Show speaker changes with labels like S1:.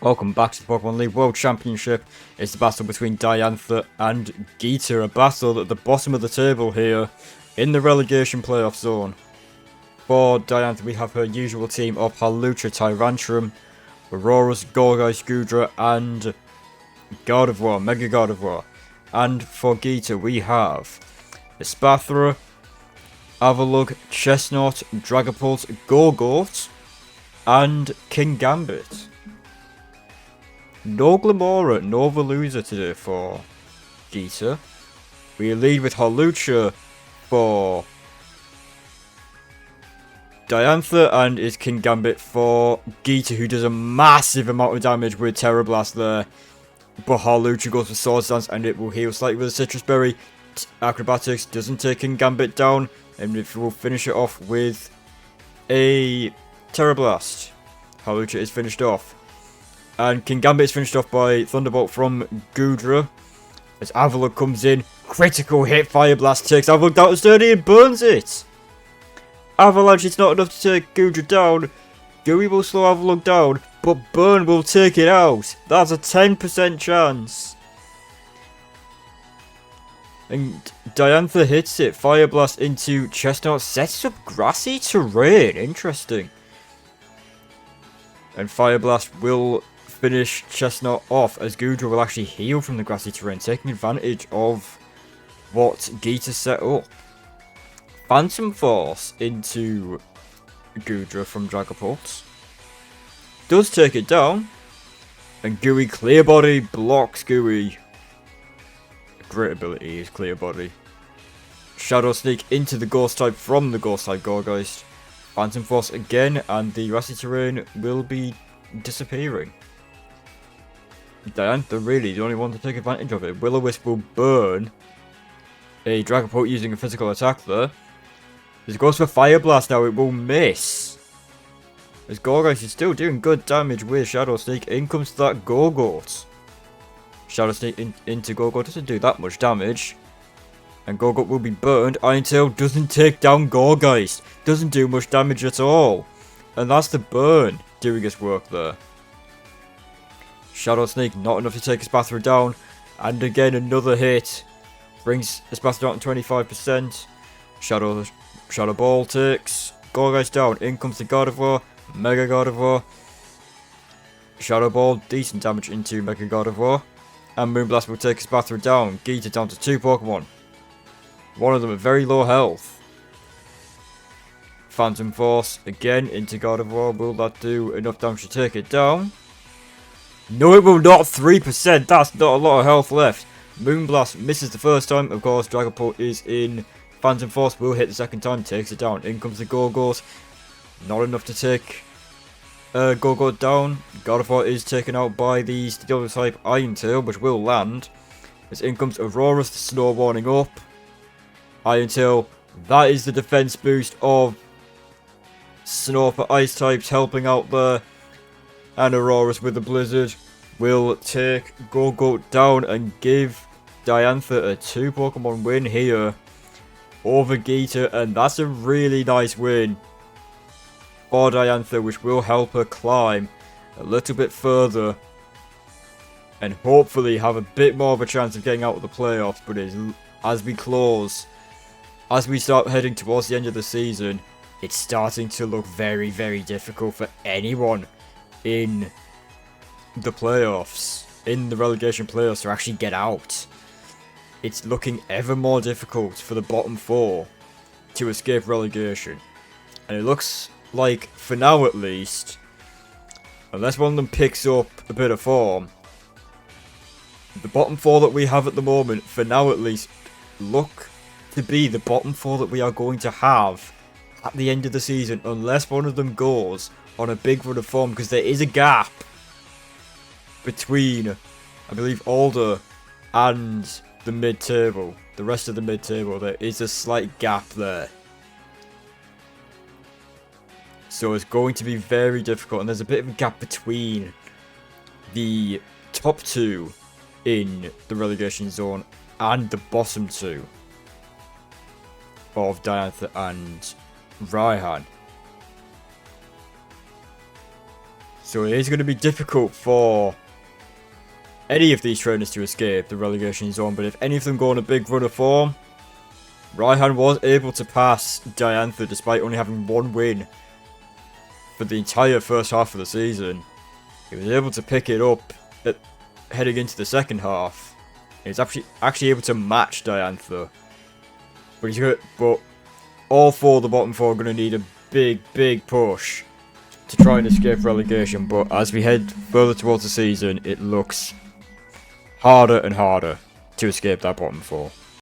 S1: Welcome back to the Pokemon League World Championship. It's the battle between Diantha and Geeta, a battle at the bottom of the table here in the relegation playoff zone. For Diantha, we have her usual team of Hawlucha, Tyrantrum, Aurorus, Gourgeist, Goodra, and Gardevoir, Mega Gardevoir. And for Geeta, we have Espathra, Avalugg, Chestnut, Dragapult, Gorgort, and King Gambit. No Glamora, no Veluza today for Geeta. We lead with Hawlucha for Diantha, and is King Gambit for Geeta, who does a massive amount of damage with Terra Blast there. But Hawlucha goes for Sword Dance, and it will heal slightly with a Citrus Berry. Acrobatics doesn't take King Gambit down, and it will finish it off with a Terra Blast. Hawlucha is finished off. And King Gambit is finished off by Thunderbolt from Goodra. As Avalugg comes in, critical hit, Fire Blast takes Avalugg down to sturdy and burns it. Avalanche is not enough to take Goodra down. Gooey will slow Avalugg down, but Burn will take it out. That's a 10% chance. And Diantha hits it. Fire Blast into Chestnut, sets up grassy terrain. Interesting. And Fire Blast will finish Chestnut off, as Goodra will actually heal from the grassy terrain, taking advantage of what Geeta set up. Phantom Force into Goodra from Dragapult. Does take it down. And Gooey Clear Body blocks Gooey. Great ability is Clear Body. Shadow Sneak into the Ghost type from the Ghost type Gourgeist. Phantom Force again, and the grassy terrain will be disappearing. Diantha really the only one to take advantage of it. Will-O-Wisp will burn a Dragapult using a physical attack there. As it goes for Fire Blast now, it will miss. As Gourgeist is still doing good damage with Shadow Sneak. In comes that Gorgort. Shadow Sneak into Gorgort doesn't do that much damage. And Gorgort will be burned. Iron Tail doesn't take down Gourgeist. Doesn't do much damage at all. And that's the burn doing its work there. Shadow Sneak not enough to take Espathra down. And again another hit. Brings Espathra down to 25%. Shadow Ball takes Gourgeist down. In comes the Gardevoir. Mega Gardevoir. Shadow Ball, decent damage into Mega Gardevoir. And Moonblast will take Espathra down. Geeta down to 2 Pokemon. One of them at very low health. Phantom Force again into Gardevoir. Will that do enough damage to take it down? No, it will not. 3%. That's not a lot of health left. Moonblast misses the first time. Of course, Dragapult is in. Phantom Force will hit the second time. Takes it down. In comes the Gorgort. Not enough to take Gorgort down. Gardevoir is taken out by the Steel type Iron Tail, which will land. As in comes Aurorus, the Snow Warning up. Iron Tail. That is the defense boost of Snow for Ice types, helping out there. And Aurorus with the Blizzard will take Gorgort down and give Diantha a 2 Pokemon win here over Geeta. And that's a really nice win for Diantha, which will help her climb a little bit further. And hopefully have a bit more of a chance of getting out of the playoffs. But as we start heading towards the end of the season, it's starting to look very, very difficult for anyone in the playoffs, in the relegation playoffs, to actually get out. It's looking ever more difficult for the bottom 4 to escape relegation. And it looks like, for now at least, unless one of them picks up a bit of form, the bottom 4 that we have at the moment, for now at least, look to be the bottom 4 that we are going to have at the end of the season, unless one of them goes on a big run of form, because there is a gap between, I believe, Alder and the mid-table. The rest of the mid-table, there is a slight gap there. So it's going to be very difficult, and there's a bit of a gap between the top 2 in the relegation zone and the bottom 2 of Diantha and Raihan. So it is going to be difficult for any of these trainers to escape the relegation zone, but if any of them go on a big run of form, Raihan was able to pass Diantha despite only having one win for the entire first half of the season. He was able to pick it up heading into the second half. He's actually able to match Diantha. But all four of the bottom four are going to need a big push to try and escape relegation. But as we head further towards the season, it looks harder and harder to escape that bottom four.